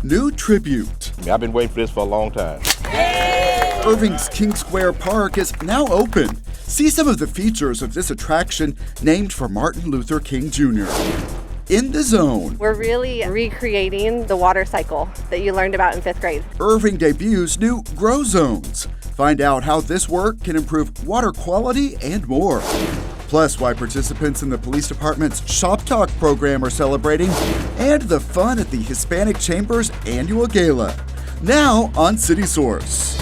New tribute. I've been waiting for this for a long time. Irving's King Square Park is now open. See some of the features of this attraction named for Martin Luther King Jr. In the Zone. We're really recreating the water cycle that you learned about in 5th grade. Irving debuts new Grow Zones. Find out how this work can improve water quality and more. Plus, why participants in the police department's Shop Talk program are celebrating, and the fun at the Hispanic Chamber's annual gala. Now on City Source.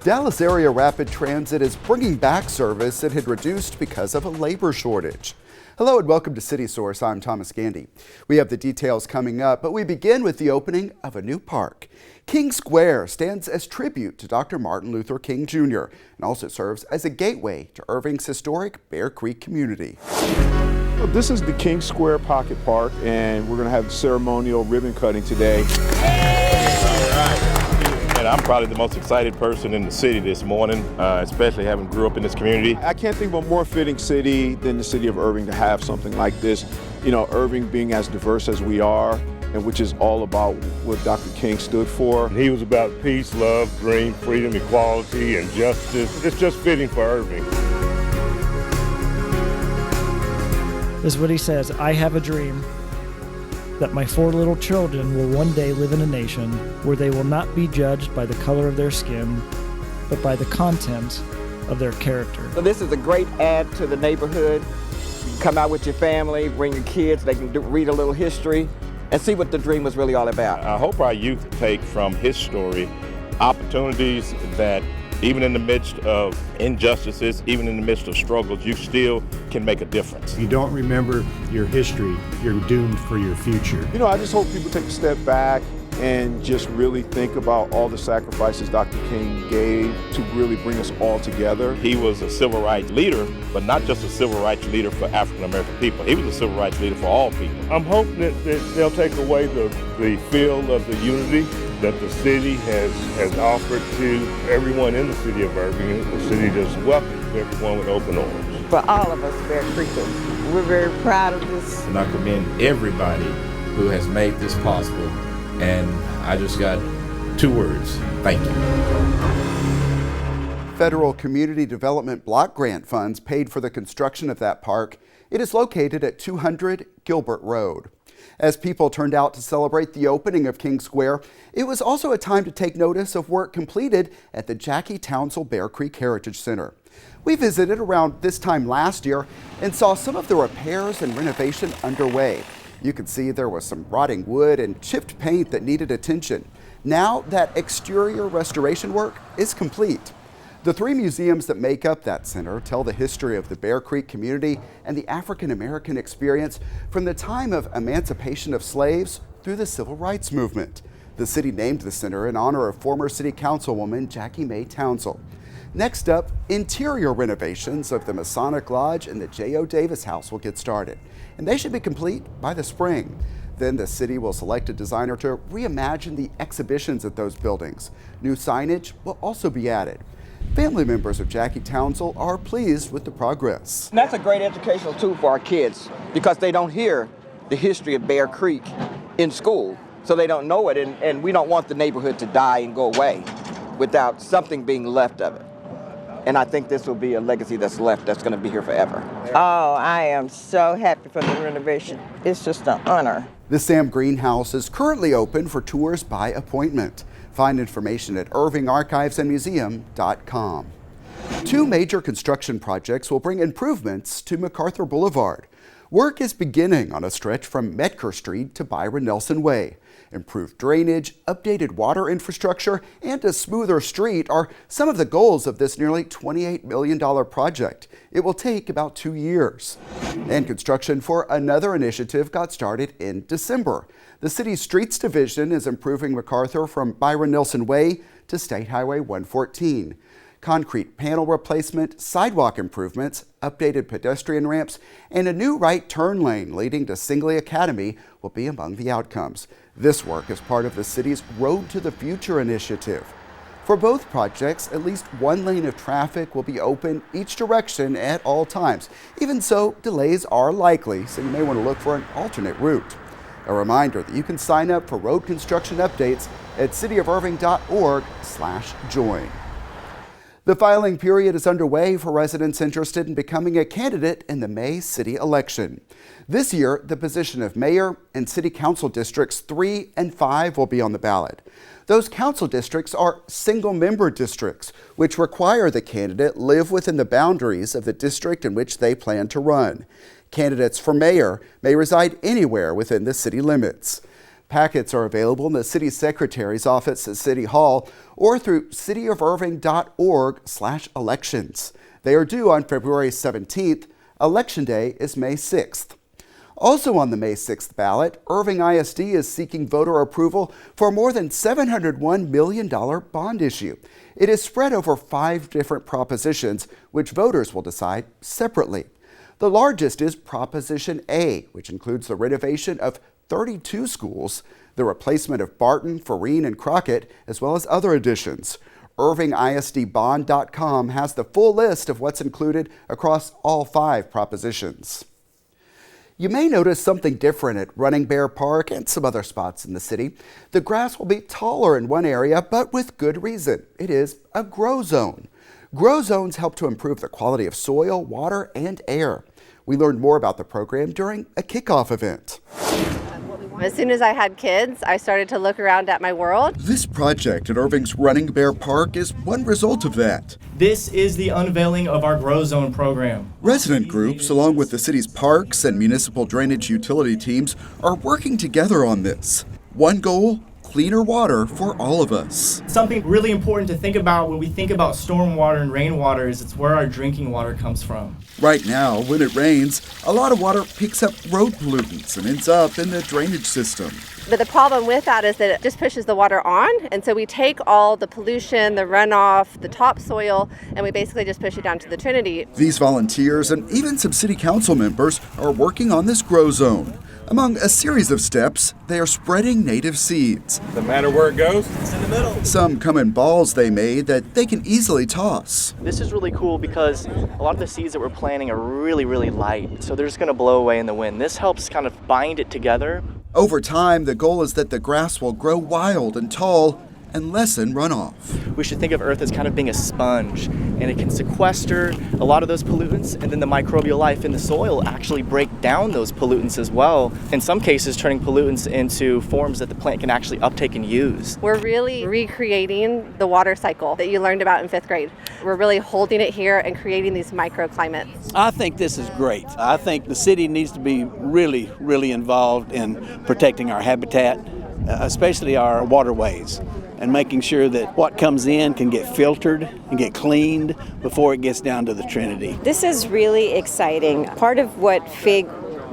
Dallas Area Rapid Transit is bringing back service it had reduced because of a labor shortage. Hello and welcome to City Source. I'm Thomas Gandy. We have the details coming up, but we begin with the opening of a new park. King Square stands as tribute to Dr. Martin Luther King Jr. and also serves as a gateway to Irving's historic Bear Creek community. Well, this is the King Square Pocket Park, and we're going to have ceremonial ribbon cutting today. And I'm probably the most excited person in the city this morning, especially having grew up in this community. I can't think of a more fitting city than the city of Irving to have something like this. You know, Irving being as diverse as we are, and which is all about what Dr. King stood for. He was about peace, love, dream, freedom, equality, and justice. It's just fitting for Irving. This is what he says: I have a dream that my 4 little children will one day live in a nation where they will not be judged by the color of their skin, but by the content of their character. So this is a great add to the neighborhood. You can come out with your family, bring your kids, they can read a little history and see what the dream was really all about. I hope our youth take from his story opportunities that even in the midst of injustices, even in the midst of struggles, you still can make a difference. If you don't remember your history, you're doomed for your future. You know, I just hope people take a step back and just really think about all the sacrifices Dr. King gave to really bring us all together. He was a civil rights leader, but not just a civil rights leader for African American people. He was a civil rights leader for all people. I'm hoping that they'll take away the feel of the unity that the city has offered to everyone in the city of Irving. The city just welcomes everyone with open arms. For all of us Bear Creekers, we're very proud of this. And I commend everybody who has made this possible. And I just got 2 words: thank you. Federal Community Development Block Grant funds paid for the construction of that park. It is located at 200 Gilbert Road. As people turned out to celebrate the opening of King Square, it was also a time to take notice of work completed at the Jackie Townsell Bear Creek Heritage Center. We visited around this time last year and saw some of the repairs and renovation underway. You can see there was some rotting wood and chipped paint that needed attention. Now that exterior restoration work is complete. The 3 museums that make up that center tell the history of the Bear Creek community and the African American experience from the time of emancipation of slaves through the Civil Rights Movement. The city named the center in honor of former city councilwoman Jackie May Townsell. Next up, interior renovations of the Masonic Lodge and the J.O. Davis House will get started, and they should be complete by the spring. Then the city will select a designer to reimagine the exhibitions at those buildings. New signage will also be added. Family members of Jackie Townsell are pleased with the progress. And that's a great educational tool for our kids because they don't hear the history of Bear Creek in school, so they don't know it, and we don't want the neighborhood to die and go away without something being left of it. And I think this will be a legacy that's left that's going to be here forever. Oh, I am so happy for the renovation. It's just an honor. The Sam Greenhouse is currently open for tours by appointment. Find information at irvingarchivesandmuseum.com. 2 major construction projects will bring improvements to MacArthur Boulevard. Work is beginning on a stretch from Metker Street to Byron Nelson Way. Improved drainage, updated water infrastructure, and a smoother street are some of the goals of this nearly $28 million project. It will take about 2 years. And construction for another initiative got started in December. The city's Streets Division is improving MacArthur from Byron Nelson Way to State Highway 114. Concrete panel replacement, sidewalk improvements, updated pedestrian ramps, and a new right turn lane leading to Singley Academy will be among the outcomes. This work is part of the city's Road to the Future initiative. For both projects, at least one lane of traffic will be open each direction at all times. Even so, delays are likely, so you may want to look for an alternate route. A reminder that you can sign up for road construction updates at cityofirving.org/join. The filing period is underway for residents interested in becoming a candidate in the May city election. This year, the position of mayor and city council districts 3 and 5 will be on the ballot. Those council districts are single-member districts, which require the candidate live within the boundaries of the district in which they plan to run. Candidates for mayor may reside anywhere within the city limits. Packets are available in the city secretary's office at City Hall or through cityofirving.org/elections. They are due on February 17th. Election day is May 6th. Also on the May 6th ballot, Irving ISD is seeking voter approval for a more than $701 million bond issue. It is spread over 5 different propositions, which voters will decide separately. The largest is Proposition A, which includes the renovation of 32 schools, the replacement of Barton, Farine, and Crockett, as well as other additions. IrvingISDBond.com has the full list of what's included across all 5 propositions. You may notice something different at Running Bear Park and some other spots in the city. The grass will be taller in one area, but with good reason. It is a grow zone. Grow zones help to improve the quality of soil, water, and air. We learned more about the program during a kickoff event. As soon as I had kids, I started to look around at my world. This project at Irving's Running Bear Park is one result of that. This is the unveiling of our Grow Zone program. Resident groups, along with the city's parks and municipal drainage utility teams, are working together on this. One goal: cleaner water for all of us. Something really important to think about when we think about stormwater and rainwater is it's where our drinking water comes from. Right now, when it rains, a lot of water picks up road pollutants and ends up in the drainage system. But the problem with that is that it just pushes the water on, and so we take all the pollution, the runoff, the topsoil, and we basically just push it down to the Trinity. These volunteers and even some city council members are working on this grow zone. Among a series of steps, they are spreading native seeds. No matter where it goes, It's in the middle. Some come in balls they made that they can easily toss. This is really cool because a lot of the seeds that we're planting are really, really light, so they're just going to blow away in the wind. This helps kind of bind it together. Over time, the goal is that the grass will grow wild and tall and lessen runoff. We should think of Earth as kind of being a sponge, and it can sequester a lot of those pollutants, and then the microbial life in the soil actually break down those pollutants as well, in some cases turning pollutants into forms that the plant can actually uptake and use. We're really recreating the water cycle that you learned about in 5th grade. We're really holding it here and creating these microclimates. I think this is great. I think the city needs to be really, really involved in protecting our habitat, especially our waterways, and making sure that what comes in can get filtered and get cleaned before it gets down to the Trinity. This is really exciting. Part of what FIG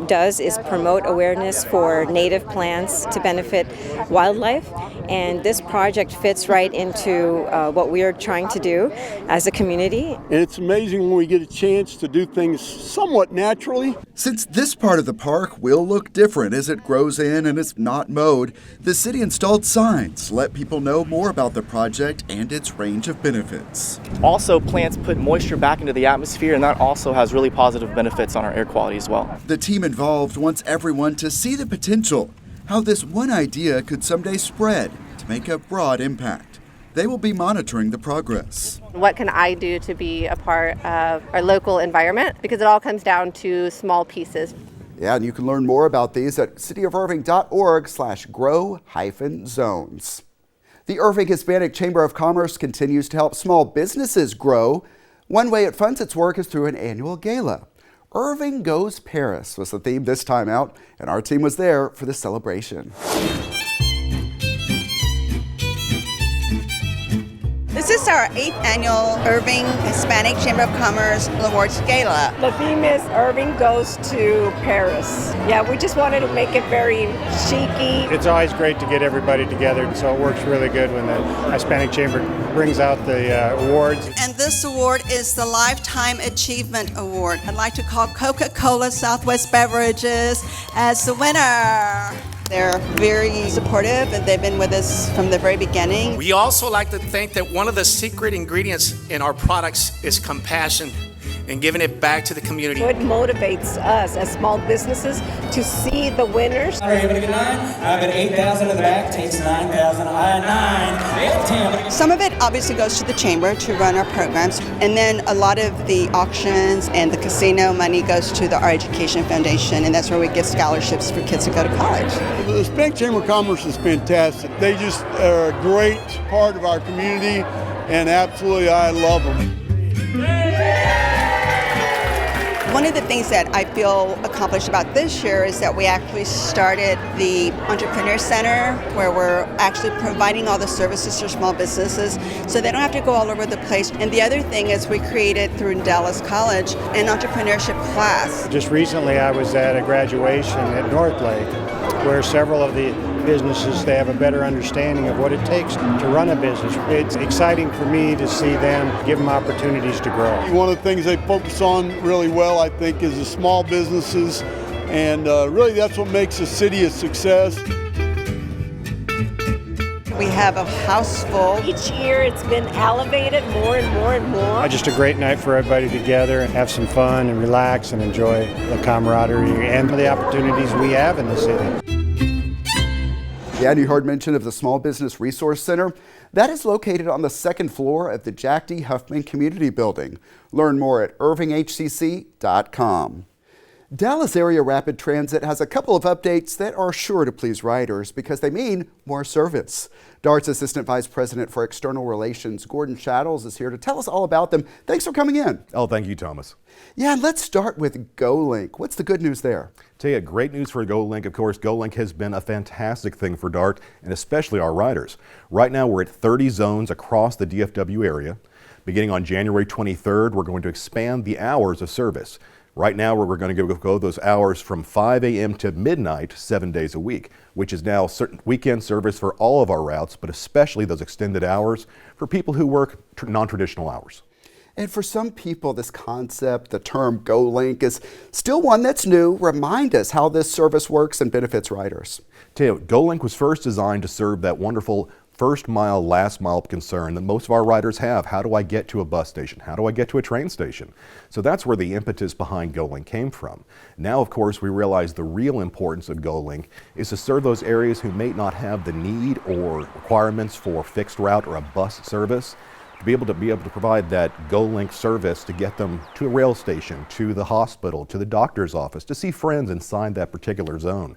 does is promote awareness for native plants to benefit wildlife, and this project fits right into what we are trying to do as a community. And it's amazing when we get a chance to do things somewhat naturally. Since this part of the park will look different as it grows in and is not mowed, the city installed signs to let people know more about the project and its range of benefits. Also, plants put moisture back into the atmosphere, and that also has really positive benefits on our air quality as well. The team involved wants everyone to see the potential, how this one idea could someday spread to make a broad impact. They will be monitoring the progress. What can I do to be a part of our local environment? Because it all comes down to small pieces. Yeah, and you can learn more about these at cityofirving.org/grow-zones. The Irving Hispanic Chamber of Commerce continues to help small businesses grow. One way it funds its work is through an annual gala. Irving Goes Paris was the theme this time out, and our team was there for the celebration. This This is our 8th annual Irving Hispanic Chamber of Commerce Awards Gala. The theme is Irving Goes to Paris. Yeah, we just wanted to make it very chic-y. It's always great to get everybody together, so it works really good when the Hispanic Chamber brings out the awards. And this award is the Lifetime Achievement Award. I'd like to call Coca-Cola Southwest Beverages as the winner. They're very supportive and they've been with us from the very beginning. We also like to think that one of the secret ingredients in our products is compassion and giving it back to the community. What motivates us as small businesses to see the winners. Are you able to get 9? I've got 8,000 in the back, takes 9,000, 9, 10. Some of it obviously goes to the chamber to run our programs, and then a lot of the auctions and the casino money goes to our education foundation, and that's where we give scholarships for kids to go to college. The Hispanic Chamber of Commerce is fantastic. They just are a great part of our community, and absolutely I love them. One of the things that I feel accomplished about this year is that we actually started the Entrepreneur Center, where we're actually providing all the services to small businesses so they don't have to go all over the place. And the other thing is we created through Dallas College an entrepreneurship class. Just recently I was at a graduation at North Lake where several of the businesses, they have a better understanding of what it takes to run a business. It's exciting for me to see them, give them opportunities to grow. One of the things they focus on really well, I think, is the small businesses, and really that's what makes a city a success. We have a house full. Each year it's been elevated more and more and more. Just a great night for everybody together and have some fun and relax and enjoy the camaraderie and the opportunities we have in the city. Yeah, and you heard mention of the Small Business Resource Center. That is located on the second floor of the Jack D. Huffman Community Building. Learn more at irvinghcc.com. Dallas Area Rapid Transit has a couple of updates that are sure to please riders because they mean more service. DART's Assistant Vice President for External Relations, Gordon Shaddles, is here to tell us all about them. Thanks for coming in. Oh, thank you, Thomas. Yeah, and let's start with GoLink. What's the good news there? Tell you, great news for GoLink. Of course, GoLink has been a fantastic thing for DART and especially our riders. Right now, we're at 30 zones across the DFW area. Beginning on January 23rd, we're going to expand the hours of service. Right now, we're going to go those hours from 5 a.m. to midnight, 7 days a week, which is now certain weekend service for all of our routes, but especially those extended hours for people who work non-traditional hours. And for some people, this concept, the term GoLink, is still one that's new. Remind us how this service works and benefits riders. Tell you, GoLink was first designed to serve that wonderful first mile, last mile concern that most of our riders have. How do I get to a bus station? How do I get to a train station? So that's where the impetus behind GoLink came from. Now, of course, we realize the real importance of GoLink is to serve those areas who may not have the need or requirements for fixed route or a bus service, to be able to provide that GoLink service to get them to a rail station, to the hospital, to the doctor's office, to see friends inside that particular zone.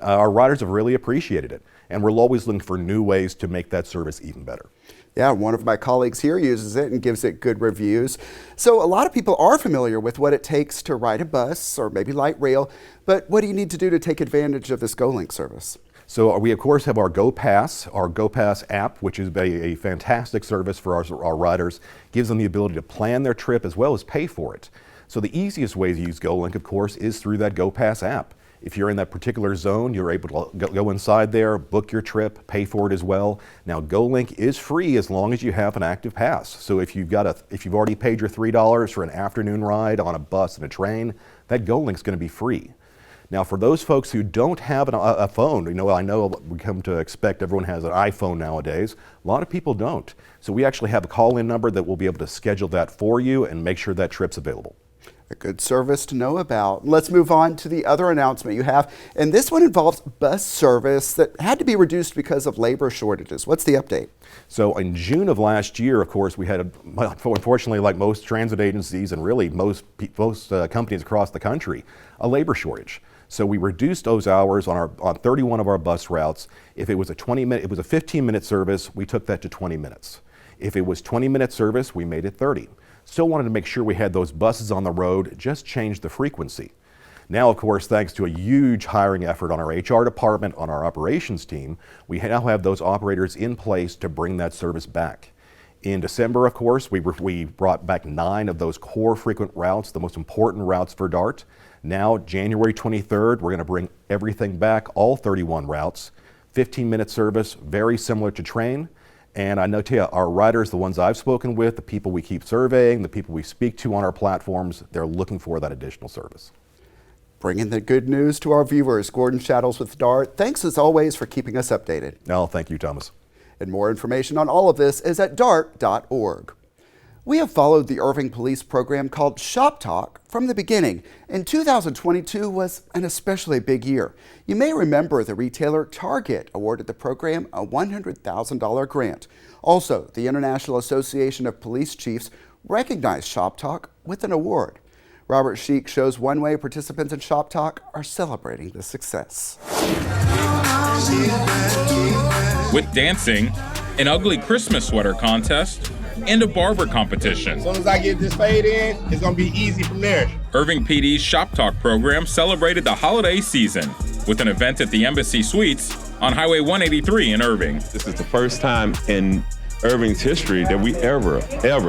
Our riders have really appreciated it, and we're always looking for new ways to make that service even better. Yeah, one of my colleagues here uses it and gives it good reviews. So a lot of people are familiar with what it takes to ride a bus or maybe light rail, but what do you need to do to take advantage of this GoLink service? So we, of course, have our GoPass app, which is a fantastic service for our riders. Gives them the ability to plan their trip as well as pay for it. So the easiest way to use GoLink, of course, is through that GoPass app. If you're in that particular zone, you're able to go inside there, book your trip, pay for it as well. Now, GoLink is free as long as you have an active pass. So if you've already paid your $3 for an afternoon ride on a bus and a train, that GoLink's going to be free. Now, for those folks who don't have a phone, I know we come to expect everyone has an iPhone nowadays. A lot of people don't. So we actually have a call-in number that will be able to schedule that for you and make sure that trip's available. A good service to know about. Let's move on to the other announcement you have, and this one involves bus service that had to be reduced because of labor shortages. What's the update? So in June of last year, of course, we had, unfortunately, like most transit agencies and really most companies across the country, a labor shortage. So we reduced those hours on 31 of our bus routes. If it was a 15-minute service, we took that to 20 minutes. If it was 20-minute service, we made it 30. Still wanted to make sure we had those buses on the road, just changed the frequency. Now, of course, thanks to a huge hiring effort on our HR department, on our operations team, we now have those operators in place to bring that service back. In December, of course, we brought back 9 of those core frequent routes, the most important routes for DART. Now, January 23rd, we're going to bring everything back, all 31 routes, 15-minute service, very similar to train. And I know, Tia, our riders, the ones I've spoken with, the people we keep surveying, the people we speak to on our platforms, they're looking for that additional service. Bringing the good news to our viewers. Gordon Shaddles with DART. Thanks as always for keeping us updated. No, thank you, Thomas. And more information on all of this is at dart.org. We have followed the Irving Police program called Shop Talk from the beginning, and 2022 was an especially big year. You may remember the retailer Target awarded the program a $100,000 grant. Also, the International Association of Police Chiefs recognized Shop Talk with an award. Robert Sheik shows one way participants in Shop Talk are celebrating the success. With dancing, an ugly Christmas sweater contest, and a barber competition. As soon as I get this fade in, it's gonna be easy from there. Irving PD's Shop Talk program celebrated the holiday season with an event at the Embassy Suites on Highway 183 in Irving. This is the first time in Irving's history that we ever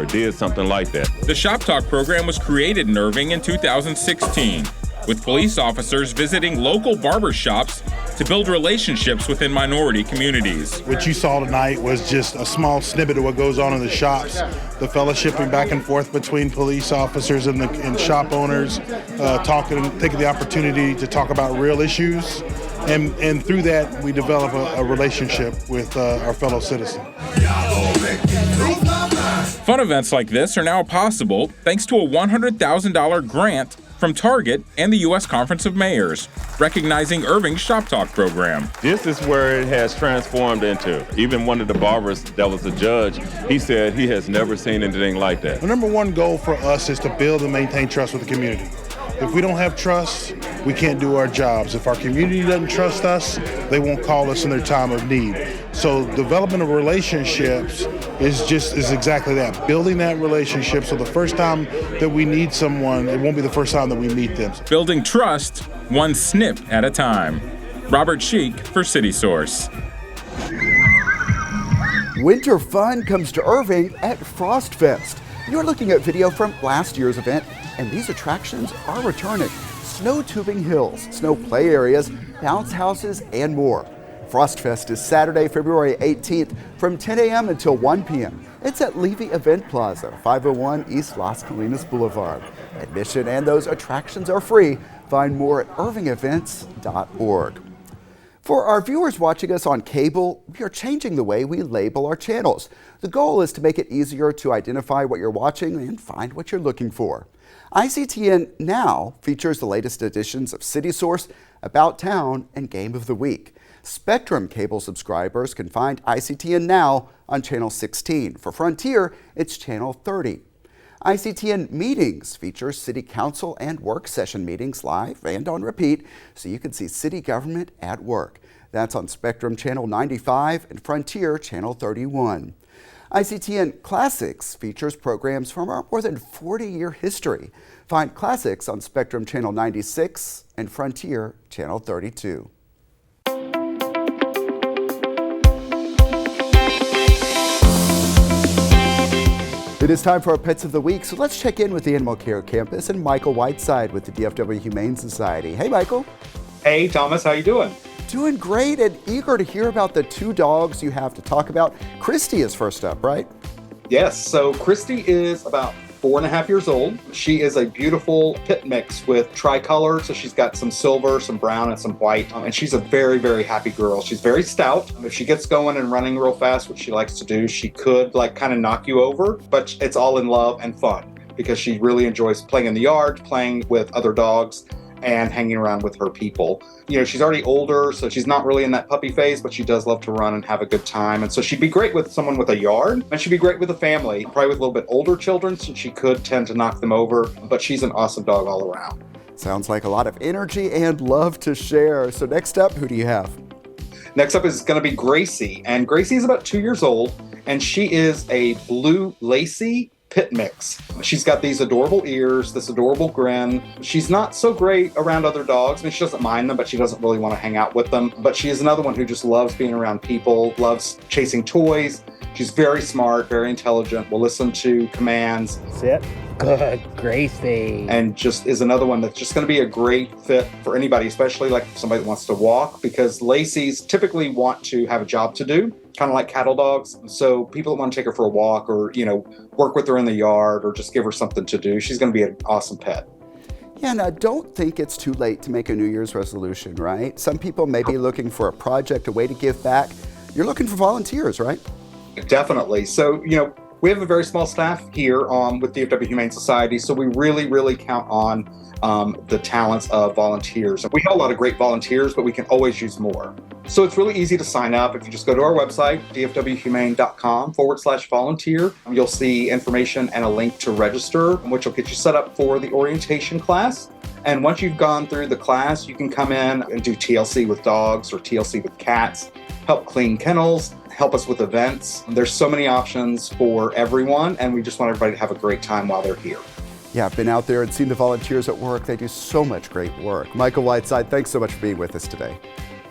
did something like that. The Shop Talk program was created in Irving in 2016, with police officers visiting local barber shops to build relationships within minority communities. What you saw tonight was just a small snippet of what goes on in the shops, the fellowshipping back and forth between police officers and shop owners, taking the opportunity to talk about real issues, and through that we develop a relationship with our fellow citizens. Fun events like this are now possible thanks to a $100,000 grant from Target and the U.S. Conference of Mayors, recognizing Irving's Shop Talk program. This is where it has transformed into. Even one of the barbers that was a judge, he said he has never seen anything like that. The number one goal for us is to build and maintain trust with the community. If we don't have trust, we can't do our jobs. If our community doesn't trust us, they won't call us in their time of need. So development of relationships is exactly that, building that relationship so the first time that we need someone, it won't be the first time that we meet them. Building trust one snip at a time. Robert Sheik for City Source. Winter fun comes to Irving at Frost Fest. You're looking at video from last year's event, and these attractions are returning. Snow tubing hills, snow play areas, bounce houses, and more. Frost Fest is Saturday, February 18th from 10 a.m. until 1 p.m. It's at Levy Event Plaza, 501 East Las Colinas Boulevard. Admission and those attractions are free. Find more at irvingevents.org. For our viewers watching us on cable, we are changing the way we label our channels. The goal is to make it easier to identify what you're watching and find what you're looking for. ICTN Now features the latest editions of City Source, About Town, and Game of the Week. Spectrum cable subscribers can find ICTN Now on Channel 16. For Frontier, it's Channel 30. ICTN Meetings features City Council and work session meetings live and on repeat, so you can see city government at work. That's on Spectrum Channel 95 and Frontier Channel 31. ICTN Classics features programs from our more than 40-year history. Find Classics on Spectrum Channel 96 and Frontier Channel 32. It is time for our Pets of the Week, so let's check in with the Animal Care Campus and Michael Whiteside with the DFW Humane Society. Hey, Michael. Hey, Thomas. How you doing? Doing great and eager to hear about the 2 dogs you have to talk about. Christy is first up, right? Yes. So Christy is about 4.5 years old. She is a beautiful pit mix with tricolor. So she's got some silver, some brown, and some white. And she's a very, very happy girl. She's very stout. If she gets going and running real fast, which she likes to do, she could kind of knock you over, but it's all in love and fun because she really enjoys playing in the yard, playing with other dogs, and hanging around with her people. You know, she's already older, so she's not really in that puppy phase, but she does love to run and have a good time. And so she'd be great with someone with a yard, and she'd be great with a family, probably with a little bit older children, so she could tend to knock them over, but she's an awesome dog all around. Sounds like a lot of energy and love to share. So next up, who do you have? Next up is going to be Gracie, and Gracie is about 2 years old, and she is a blue lacy pit mix. She's got these adorable ears, this adorable grin. She's not so great around other dogs. I mean, she doesn't mind them, but she doesn't really want to hang out with them. But she is another one who just loves being around people, loves chasing toys, She's very smart, very intelligent, will listen to commands. Sit. Good, Gracie. And just is another one that's just going to be a great fit for anybody, especially like somebody that wants to walk, because Lacey's typically want to have a job to do, kind of like cattle dogs. So people that want to take her for a walk or, work with her in the yard or just give her something to do, she's going to be an awesome pet. Yeah, and I don't think it's too late to make a New Year's resolution, right? Some people may be looking for a project, a way to give back. You're looking for volunteers, right? Definitely. So, we have a very small staff here with DFW Humane Society, so we really, really count on the talents of volunteers. We have a lot of great volunteers, but we can always use more. So it's really easy to sign up. If you just go to our website, dfwhumane.com/volunteer, you'll see information and a link to register, which will get you set up for the orientation class. And once you've gone through the class, you can come in and do TLC with dogs or TLC with cats, help clean kennels, help us with events. There's so many options for everyone, and we just want everybody to have a great time while they're here. Yeah, I've been out there and seen the volunteers at work. They do so much great work. Michael Whiteside, thanks so much for being with us today.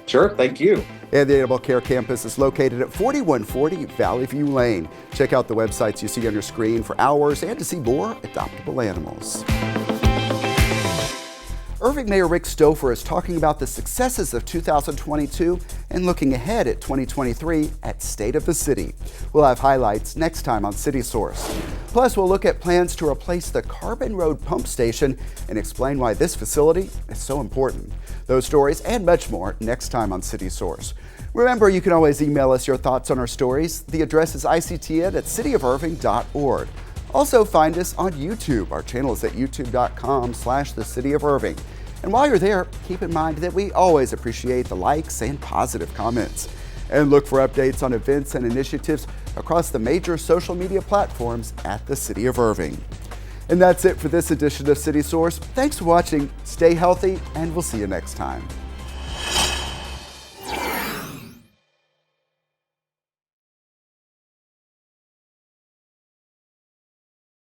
Sure, thank you. And the Animal Care Campus is located at 4140 Valley View Lane. Check out the websites you see on your screen for hours and to see more adoptable animals. Irving Mayor Rick Stouffer is talking about the successes of 2022 and looking ahead at 2023 at State of the City. We'll have highlights next time on City Source. Plus, we'll look at plans to replace the Carbon Road pump station and explain why this facility is so important. Those stories and much more next time on City Source. Remember, you can always email us your thoughts on our stories. The address is ictn@cityofirving.org. Also find us on YouTube. Our channel is at youtube.com/the City of Irving. And while you're there, keep in mind that we always appreciate the likes and positive comments. And look for updates on events and initiatives across the major social media platforms at the City of Irving. And that's it for this edition of City Source. Thanks for watching, stay healthy, and we'll see you next time.